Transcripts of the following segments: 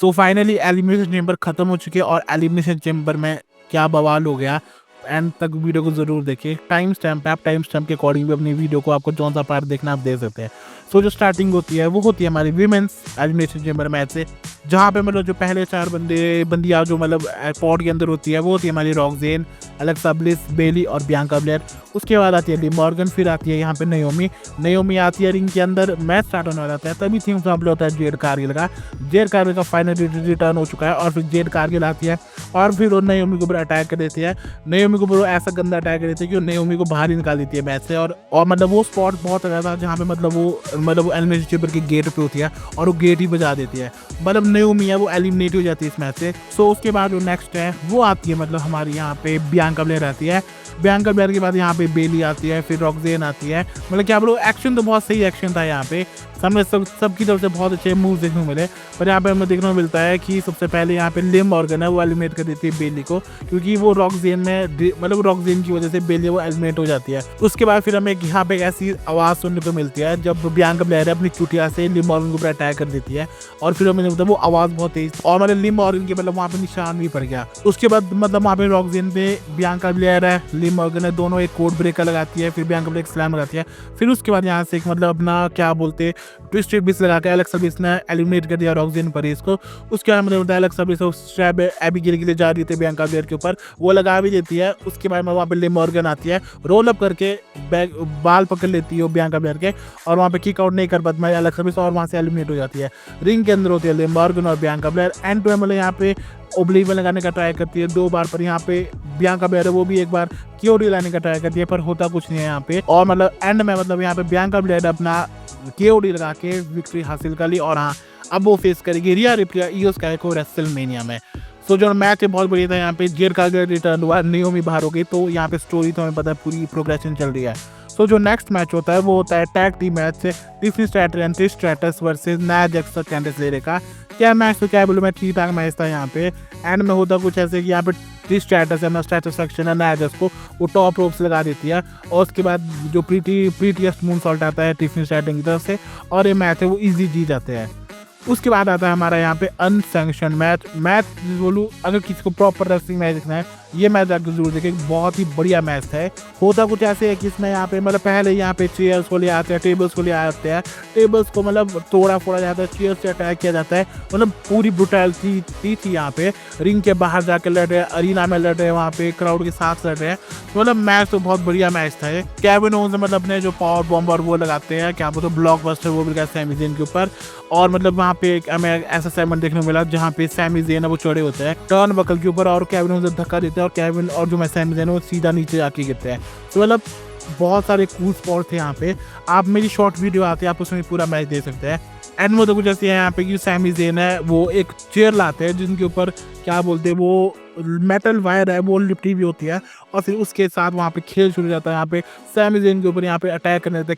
So finally elimination chamber खत्म हो चुके हैं और एलिमिनेशन चेंबर में क्या बवाल हो गया। एंड तक वीडियो को जरूर देखिए। टाइम स्टैम्प है, आप टाइम स्टैम्प के अकॉर्डिंग भी अपनी वीडियो को आपको कौन सा पार्ट देखना आप देख सकते हैं। सो जो स्टार्टिंग होती है वो होती है हमारी विमेंस एलिमिनेशन चेंबर मैच से, जहाँ पे मतलब जो पहले 4 बंदियाँ जो मतलब पॉड के अंदर होती है वो होती है हमारी रॉक्सेन, एलेक्सा ब्लिस, बेली और बियांका ब्लेयर। उसके बाद आती है लिव मॉर्गन, फिर आती है यहाँ पे नयोमी आती है रिंग के अंदर। मैच स्टार्ट होने वाला था तभी थीम सॉन्ग होता है जेड कारगिल का फाइनल रिटर्न हो चुका है और फिर जेड कारगिल आती है और फिर वो नयोमी के ऊपर अटैक कर देती है। नयोमी के ऊपर ऐसा गंदा अटैक कर देती है कि वो नयोमी को बाहर ही निकाल देती है मैच से। और मतलब वो स्पॉट बहुत अच्छा था जहाँ पे मतलब वो एलिमिनेशन चेंबर के गेट पे होती है और वो गेट ही बजा देती है, मतलब नयोमी है वो एलिमिनेट हो जाती है इस मैच से। सो उसके बाद जो नेक्स्ट है वो आती है मतलब हमारी यहाँ पे बियांका ब्लेयर आती है। बियांका ब्लेयर के बाद यहाँ पे बेली आती है, फिर रॉक्सेन आती है। मतलब क्या बोलो, एक्शन तो बहुत सही एक्शन था यहाँ पे, सामने सबकी तरफ से बहुत अच्छे मूव देखने को मिले। पर यहाँ पे हमें देखने को मिलता है कि सबसे पहले यहाँ पे लिव मॉर्गन है वो एलिमिनेट कर देती है बेली को, क्योंकि वो रॉक्सेन में मतलब रॉक्सेन की वजह से बेली वो एलिमिनेट हो जाती है। उसके बाद फिर हमें यहाँ पे ऐसी आवाज़ सुनने को मिलती है जब बियांका ब्लेयर अपनी चुटिया से लिव मॉर्गन के ऊपर अटैक कर देती है और फिर हमें मतलब वो आवाज़ बहुत तेज और मतलब लिव मॉर्गन के मतलब वहाँ पे निशान भी पड़ गया। उसके बाद मतलब वहाँ पे रॉक्सेन पे बियांका ब्लेयर है, लिव मॉर्गन है, दोनों एक कोड ब्रेकर लगाती है, फिर बियांका ब्लेयर स्लैम लगाती है। फिर उसके बाद यहाँ से एक मतलब अपना क्या बोलते ट्विस्टेड बिस लगा के एलेक्सा ब्लिस ने एलिमिनेट कर दिया रॉक्सेन परेस को। उसके बाद मतलब एलेक्सा ब्लिस स्ट्रैप एबिगेल के लिए जा रही थी बियांका ब्लेयर के ऊपर, वो लगा भी देती है। उसके बाद वहाँ पे लिव मॉर्गन आती है, रोल अप करके बाल पकड़ लेती है बियांका ब्लेयर के और वहाँ पे किक आउट नहीं कर पाती एलेक्सा ब्लिस और वहाँ से एलिमिनेट हो जाती है। रिंग के अंदर होती है लिव मॉर्गन और बियांका ब्लेयर। एंड टू मतलब यहाँ पे ओब्लिवियन लगाने का ट्राई करती है 2 बार, पर यहाँ पे बियांका ब्लेयर वो भी एक बार क्योरी लाने का ट्राई करती है पर होता कुछ नहीं है यहाँ पे। और मतलब एंड में मतलब यहाँ पे बियांका ब्लेयर अपना केओडी लगा के विक्ट्री हासिल कर ली और हाँ अब वो फेस करेगी रिया रिप्ली ईओ स्काई को रेसलमेनिया में। सो जो मैच है बहुत बढ़िया था। यहाँ पे जेड कारगिल रिटर्न हुआ, नयोमी बाहर हो गई, तो यहाँ पे स्टोरी तो हमें पता है पूरी प्रोग्रेशन चल रही है। सो जो नेक्स्ट मैच होता है वो होता है टैग टीम मैच से Tiffany Stratton and Trish Stratus versus Nia Jax और कैंडिस लेरे का। क्या मैच तो क्या बोलूँ मैं, ठीक ठाक मैच था यहाँ पे। एंड में होता कुछ ऐसे कि यहाँ पे ट्रिश स्ट्रैटस है स्ट्रैटस सेक्शन है नाया जैक्स को वो टॉप रोप्स लगा देती है और उसके बाद जो प्रीटीएस्ट मून सॉल्ट आता है टिफनी स्ट्रैटर की तरफ से और ये मैच है वो ईजी जीत जाते हैं। उसके बाद आता है हमारा यहाँ पे अनसैंक्शन मैच बोलूँ अगर किसी को प्रॉपर रेसलिंग मैच देखना है ये मैच आपको जरूर देखें, बहुत ही बढ़िया मैच है। होता कुछ ऐसे है कि इसमें यहाँ पे मतलब पहले यहाँ पे चेयर्स को ले आते हैं, टेबल्स को ले आते हैं, टेबल्स को मतलब तोड़ा फोड़ा जाता है, चेयर्स से अटैक किया जाता है, मतलब पूरी ब्रुटैलिटी थी यहाँ पे। रिंग के बाहर जाकर लड़ रहे हैं, अरीना में लड़ रहे हैं, वहाँ पे क्राउड के साथ लड़ रहे हैं, मतलब मैच तो बहुत बढ़िया मैच था। केविन ओवेंस मतलब अपने जो पावर बॉम्ब और वो लगाते हैं क्या बोलते ब्लॉकबस्टर वो भी सैमी ज़ेन के ऊपर। और मतलब वहाँ पे हमें ऐसा सेगमेंट देखने को मिला जहाँ पे सैमी ज़ेन है वो चढ़े होते हैं टर्न बकल के ऊपर और केविन ओवेंस धक्का देते हैं और केविन और जो सैमी ज़ेन है वो सीधा नीचे जाके गिरते हैं। तो मतलब बहुत सारे कूल स्पॉट थे यहाँ पे। आप मेरी शॉर्ट वीडियो आती है आप उसमें पूरा मैच देख सकते हैं। एंड में तो कुछ ऐसे है यहाँ पे कि सैमी ज़ेन है वो एक चेयर लाते हैं जिनके ऊपर क्या बोलते हैं वो मेटल वायर है वो लिपटी भी होती है और फिर उसके साथ वहाँ पे खेल शुरू हो जाता है। यहाँ पे सैमी ज़ेन के ऊपर यहाँ पे अटैक करने देते हैं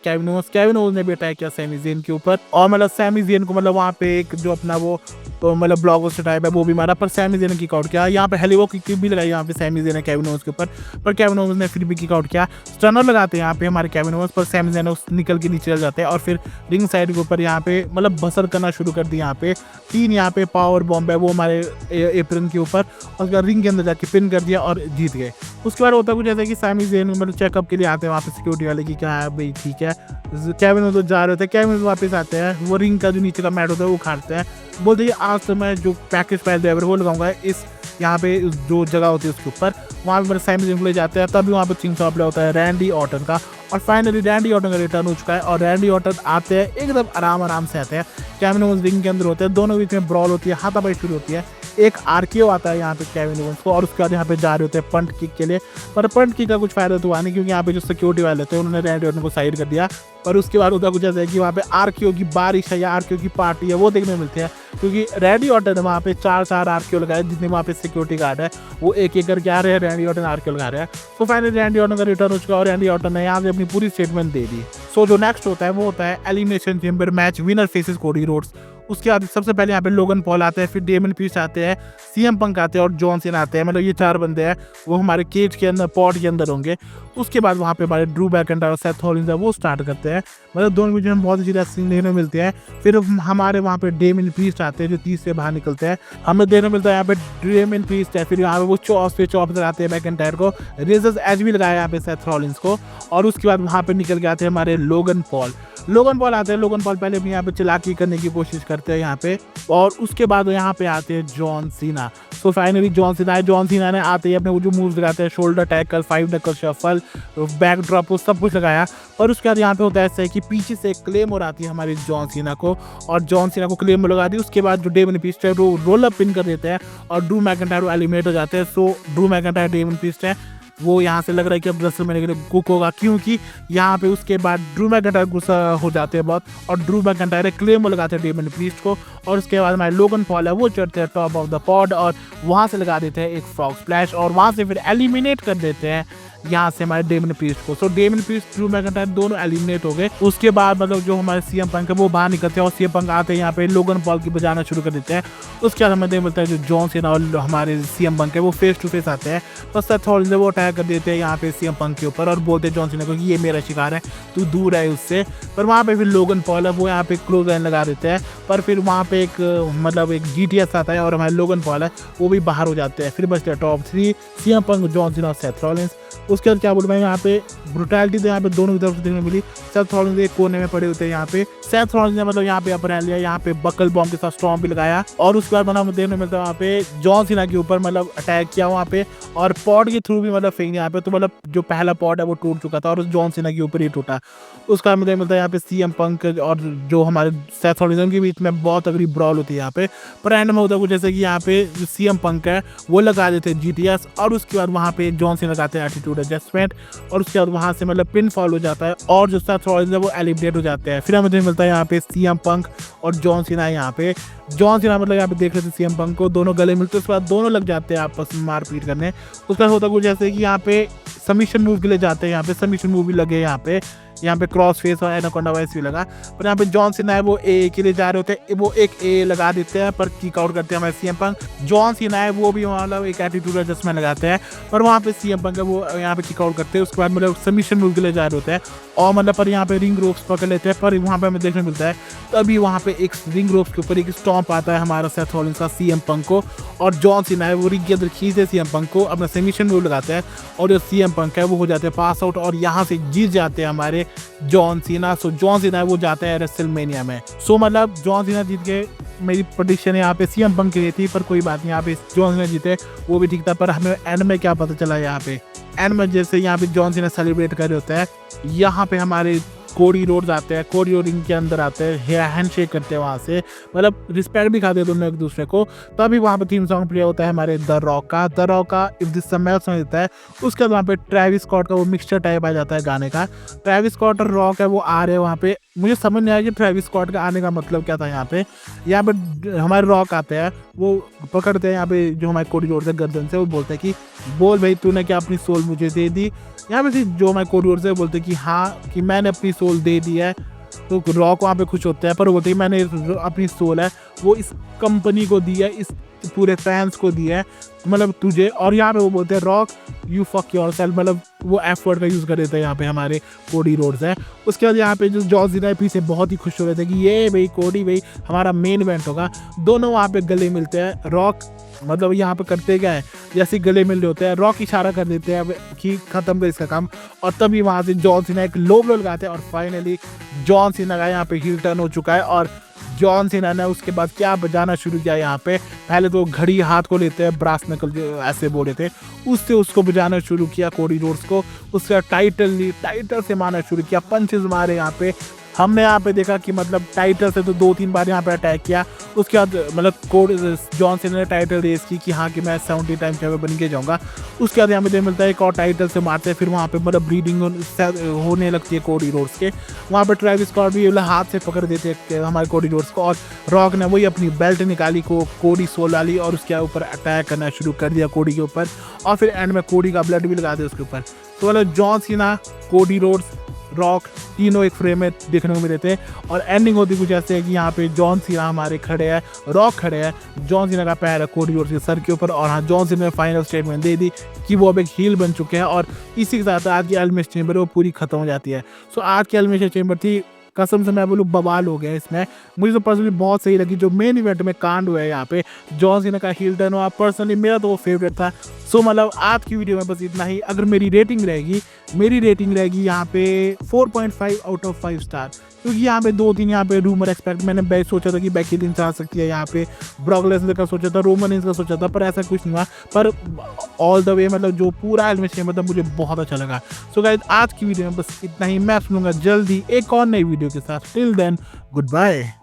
केविन ओवेंस ने भी अटैक किया सैमी ज़ेन के ऊपर और मतलब सैमी ज़ेन को मतलब वहाँ पे एक जो अपना वो तो मतलब ब्लॉकबस्टर टाइप है वो भी मारा पर सैमी ज़ेन ने किक आउट किया। यहाँ पे हेलीवो किक भी लगाई यहाँ पे सैमी ज़ेन ने केविन ओवेंस के ऊपर, पर केविन ओवेंस ने फिर भी किक आउट किया। स्टनर लगाते हैं यहाँ पे हमारे केविन ओवेंस पर सैमी ज़ेन निकल के नीचे चल जाते हैं और फिर रिंग साइड के ऊपर यहाँ पे मतलब बसर करना शुरू कर दिया। यहाँ पे 3 यहाँ पे पावर बॉम्ब है वो हमारे एप्रन के ऊपर और उसके बाद रिंग के अंदर जाके पिन कर दिया और जीत गए। उसके बाद होता कुछ ऐसा कि सैमी ज़ेन मतलब चेकअप के लिए आते हैं वहाँ पे सिक्योरिटी वाले की क्या है भाई ठीक है। केविन ओवेंस जा रहे थे, केविन ओवेंस वापस आते हैं, वो रिंग का जो नीचे का मैट होता है वो उखाड़ते हैं, बोलते हैं आज तो मैं जो पैकेज फाइल ड्राइवर वो लगाऊंगा इस यहाँ पे जो जगह होती है उसके ऊपर। वहाँ पे मेरे सैमी ज़ेन को ले जाते हैं, तभी वहाँ पे थीम सॉन्ग होता है रैंडी ऑर्टन का और फाइनली रैंडी ऑर्टन का रिटर्न हो चुका है और रैंडी ऑर्टन आते हैं एकदम आराम से आते हैं। केविन ओवेंस रिंग के अंदर होते हैं, दोनों बीच में ब्रॉल होती है, हाथापाई शुरू होती है, एक आरकेओ आता है यहाँ पे केविन ओवेंस को और उसके बाद यहाँ पे जा रहे होते हैं पंट किक के लिए, पर पंट किक का कुछ फायदा तो हुआ नहीं क्योंकि यहाँ पे जो सिक्योरिटी वाले थे उन्होंने रैंडी ऑर्टन को साइड कर दिया। पर उसके बाद होता कुछ ऐसा है कि वहाँ पे आरकेओ की बारिश है या आरकेओ की पार्टी है वो देखने मिलते हैं क्योंकि रैंडी ऑर्टन वहाँ पे 4 आरकेओ लगाए, जितने वहाँ पे सिक्योरिटी गार्ड है वो एक करके आ रहे हैं, रैंडी ऑर्टन आरकेओ लगा रहे हैं। तो फाइनली रैंडी ऑर्टन का रिटर्न हो चुका और रैंडी ऑर्टन ने यहाँ से अपनी पूरी स्टेटमेंट दे दी। सो जो नेक्स्ट होता है वो होता है elimination chamber match winner faces Cody Rhodes. उसके बाद सबसे पहले यहाँ पे लोगन पॉल आते हैं, फिर डेमन पीस आते हैं, सीएम पंक आते हैं और जॉन सीना आते हैं। मतलब ये 4 बंदे हैं, वो हमारे केज के अंदर, पॉड के अंदर होंगे। उसके बाद वहाँ पे हमारे ड्रू मैकिंटायर और सेथ रॉलिंस है, वो स्टार्ट करते हैं। मतलब दोनों वीडियो में बहुत अच्छी रेसलिंग देखने को मिलती है। फिर हमारे वहाँ पे डेमन पीस आते हैं जो 30 से बाहर निकलते हैं, हमें देखने को मिलता है यहाँ पे डेमन पीस है। फिर यहाँ पे वो चॉप आते हैं मैकिंटायर को, रेजर्स एज भी लगाया यहाँ पे सेथ रॉलिंस को। और उसके बाद वहाँ पे निकल के आते हैं हमारे लोगन पॉल आते हैं। लोगन पॉल पहले भी यहाँ पे चालाकी करने की कोशिश करते हैं यहाँ पे, और उसके बाद यहाँ पे आते हैं John Cena. So finally John Cena ने आते ही अपने वो जो मूव्स लगाते हैं, शोल्डर टैकल, 5 नकल शफल, बैक ड्रॉप, वो सब कुछ लगाया। और उसके बाद यहाँ पे होता है ऐसा है कि पीछे से क्लेम और आती है हमारी जॉन सीना को, और जॉन सीना को क्लेम लगा दी। उसके बाद जो डेमन पीस्ट है वो रोल अप पिन कर देते हैं और ड्रू मैकिंटायर एलिमिनेट हो जाते हैं। सो ड्रू मैकिंटायर डेमन पीस्ट है वो यहाँ से लग रहा है कि अब रेसलमेनिया के लिए कुक होगा, क्योंकि यहाँ पे उसके बाद ड्रू मैकिंटायर गुस्सा हो जाते हैं बहुत, और ड्रू मैकिंटायर क्लेम लगाते हैं डेमन प्रीस्ट को। और उसके बाद हमारे लोगन पॉल है वो चढ़ते हैं टॉप ऑफ द पॉड और वहाँ से लगा देते हैं एक फ्रॉग स्प्लैश, और वहाँ से फिर एलिमिनेट कर देते हैं यहाँ से हमारे डेमन प्रीस्ट को। सो डेमन प्रीस्ट, ड्रू मैकिंटायर दोनों एलिमिनेट हो गए। उसके बाद मतलब जो हमारे सीएम पंक है वो बाहर निकलते हैं, और सीएम पंक आते हैं यहाँ पे लोगन पॉल की बजाना शुरू कर देते हैं। उसके बाद हमें देखने मिलता है जो जॉन सीना और हमारे सीएम पंक है वो फेस टू फेस आते हैं। तो सेथ रॉलिंस वो अटैक कर देते हैं यहाँ पे सीएम पंक के ऊपर और बोलते हैं जॉन सीना को कि ये मेरा शिकार है, तू दूर है उससे। पर वहाँ पे फिर लोगन पॉल है वो यहाँ पे क्लोज लाइन लगा देते हैं, पर फिर वहाँ पे एक मतलब एक GTS आता है और हमारे लोगन पॉल है वो भी बाहर हो जाते हैं। फिर बचते हैं top 3 CM Punk, John Cena और सेथ रॉलिंस। उसके बाद क्या बोलूँ मैं, यहाँ पे ब्रुटैलिटी तो यहाँ पे दोनों की तरफ से देखने मिली। सेथ रॉलिंस एक कोने में पड़े होते हैं यहाँ पे, सेथ रॉलिंस ने मतलब यहाँ पे अपर हैंड लिया, यहाँ पे बकल बॉम्ब के साथ स्टॉर्म भी लगाया। और उसके बाद मतलब देखने मिलता है वहाँ पे जॉन सीना के ऊपर मतलब अटैक किया वहाँ पे, और पॉड के थ्रू भी मतलब फेंक यहाँ पे। तो मतलब जो पहला पॉड है वो टूट चुका था और जॉन सीना के ऊपर ही टूटा। उसका मुझे मिलता है यहाँ पे सीएम पंक और जो हमारे सेथ रॉलिंस के बीच में बहुत अगली ब्रॉल होती है यहाँ पे। पर एंड में होता है कुछ जैसे कि यहाँ पे जो सीएम पंक है वो लगा देते हैं GTS, और उसके बाद वहाँ पे जॉन सीना लगाते हैं एटीट्यूड एडजस्टमेंट, और उसके बाद वहाँ से मतलब पिन फॉल हो जाता है और जो सेथ रॉलिंस है वो एलिमिनेट हो जाते हैं। फिर हमें मिलता है यहाँ पे सीएम पंक और जॉन सीना। यहाँ पे जॉन सीना मतलब यहाँ पे देख रहे थे सीएम पंक को, दोनों गले मिलते हैं, उसके बाद दोनों लग जाते हैं आपस में मारपीट करने। उसके बाद होता कुछ जैसे कि यहाँ पे सबमिशन मूव के लिए जाते हैं, यहाँ पे सबमिशन मूव भी लगे यहाँ पे क्रॉस फेस और एनाकोंडा वाइस भी लगा। पर यहाँ पे जॉन सीना है वो ए के लिए जा रहे होते हैं, वो एक ए लगा देते हैं पर किक आउट करते हैं हमारे सीएम पंक। जॉन सीना है वो भी मतलब एक एटीट्यूड एडजस्टमेंट लगाते हैं, पर वहाँ पे सीएम पंक है वो यहाँ पे किक आउट करते हैं। उसके बाद मतलब सबमिशन मूव के लिए जा रहे होते हैं और मतलब पर यहाँ पे रिंग रोप्स पकड़ लेते हैं, पर वहाँ पे हमें देखने मिलता है तभी वहाँ पे एक रिंग रोप्स के ऊपर एक स्टॉम्प आता है हमारा सेथ रॉलिंस का सीएम पंक को, और जॉन सीना है वो रिंग के अंदर खींचते सीएम पंक को, अपना सबमिशन मूव लगाते हैं और जो सीएम पंक है वो हो जाते हैं पास आउट, और यहाँ से जीत जाते हैं हमारे जॉन सीना। सो जॉन सीना है वो जाता है रेसलमेनिया में। सो मतलब जॉन सीना जीत के, मेरी प्रेडिक्शन यहाँ पे सीएम पंक की थी, पर कोई बात नहीं, यहाँ पे जॉन सीना जीते वो भी ठीक था। पर हमें एंड में क्या पता चला, यहाँ पे एंड में जैसे यहाँ पे जॉन सीना सेलिब्रेट कर रहे होते हैं, यहाँ पे हमारे कोडी रोड्स आते हैं, कोडी रोड रिंग के अंदर आते हैं, हैंड शेक करते हैं वहाँ से, मतलब रिस्पेक्ट भी खाते हैं दोनों एक दूसरे को। तभी वहाँ पे थीम सॉन्ग प्ले होता है हमारे द रॉक का इफ दिस समर सॉन्ग देता है। उसके बाद वहाँ पे ट्रेविस स्कॉट का वो मिक्सचर टाइप आ जाता है गाने का। ट्रेविस स्कॉट और रॉक है वो आ रहे हैं वहाँ पे, मुझे समझ नहीं आया कि ट्रेविस स्कॉट का आने का मतलब क्या था। यहाँ पे हमारे रॉक आते हैं, वो पकड़ते हैं यहाँ पे जो हमारे कोडी रोड से गर्दन से, वो बोलते हैं कि बोल भाई तूने क्या अपनी सोल मुझे दे दी। यहाँ पे जो हमारे कोडी रोड से बोलते हैं कि हाँ कि मैंने अपनी सोल दे दी है। तो रॉक वहाँ पे खुश होते हैं, पर वो बोलते हैं मैंने अपनी सोल है वो इस कंपनी को दी है, इस पूरे फैंस को दी है, मतलब तुझे। और यहाँ पे वो बोलते हैं रॉक यू फक योरसेल्फ, मतलब वो एफ वर्ड का यूज़ कर देते हैं यहाँ पे हमारे कोडी रोड्स है। उसके बाद यहाँ पे जो जॉन सीना है पीछे बहुत ही खुश हो रहे थे कि ये भाई कोडी भाई हमारा मेन इवेंट होगा। दोनों वहाँ पे गले मिलते हैं। रॉक मतलब यहाँ पे करते क्या है, जैसे गले मिल रहे होते हैं, रॉक इशारा कर देते हैं कि खत्म कर इसका काम, और तभी वहाँ से जॉन सीना एक लो ब्लो लगाते हैं और फाइनली जॉन सीना का यहाँ पे हील टर्न हो चुका है। और जॉन सीना ने उसके बाद क्या बजाना शुरू किया यहाँ पे, पहले तो घड़ी हाथ को लेते हैं, ब्रास नकल जो ऐसे बोले थे, उससे उसको बजाना शुरू किया कोडी रोड्स को। उसका टाइटल से मारना शुरू किया, पंचेस मारे यहाँ पे। हमने यहाँ पे देखा कि मतलब टाइटल से तो 2-3 बार यहाँ पे अटैक किया। उसके बाद मतलब जॉन सीना ने टाइटल रेस की कि हाँ कि मैं 70 टाइम चैंपियन बन के जाऊँगा। उसके बाद यहाँ पे मिलता है एक और टाइटल से मारते हैं, फिर वहाँ पे मतलब ब्रीडिंग होने लगती है कोडी रोड्स के। वहाँ पे ट्रेविस स्कॉट भी हाथ से पकड़ देते हैं हमारे कोडी रोड्स को, और रॉक ने वही अपनी बेल्ट निकाली को कोडी सोल वाली, और उसके ऊपर अटैक करना शुरू कर दिया कोडी के ऊपर, और फिर एंड में कोडी का ब्लड भी लगा दिया उसके ऊपर। तो मतलब John Cena, Cody Rhodes, rock, तीनों एक फ्रेम में देखने को मिले थे। और एंडिंग होती कुछ ऐसे है कि यहाँ पे जॉन सीना हमारे खड़े हैं, रॉक खड़े हैं, जॉन सीना का पैर है कोडी रोड्स के सर के ऊपर, और हाँ, जॉन सीना ने फाइनल स्टेटमेंट दे दी कि वो अब एक हील बन चुके हैं। और इसी के साथ आज की एलिमिनेशन चेंबर वो पूरी खत्म हो जाती है। सो आज की एलिमिनेशन चेंबर थी, कसम से मैं बोलूँ बवाल हो गया इसमें। मुझे तो पर्सनली बहुत सही लगी जो मेन इवेंट में कांड हुआ है यहाँ पे, जॉन सीना का हील टर्न हुआ, पर्सनली मेरा तो वो फेवरेट था। सो मतलब आज की वीडियो में बस इतना ही। अगर मेरी रेटिंग रहेगी यहाँ पे 4.5 आउट ऑफ 5 स्टार, क्योंकि यहाँ पे 2-3 यहाँ पे रूमर एक्सपेक्ट मैंने बेस्ट सोचा था कि बेकी लिंच आ सकती है यहाँ पे, ब्रॉक लेसनर का सोचा था, रोमन रेंज का सोचा था, पर ऐसा कुछ नहीं हुआ। पर ऑल द वे मतलब जो पूरा एलिमिनेशन मतलब मुझे बहुत अच्छा लगा। सो गाइस आज की वीडियो में बस इतना ही। मैं सुनूंगा जल्दी एक और नई वीडियो के साथ। Till then good bye.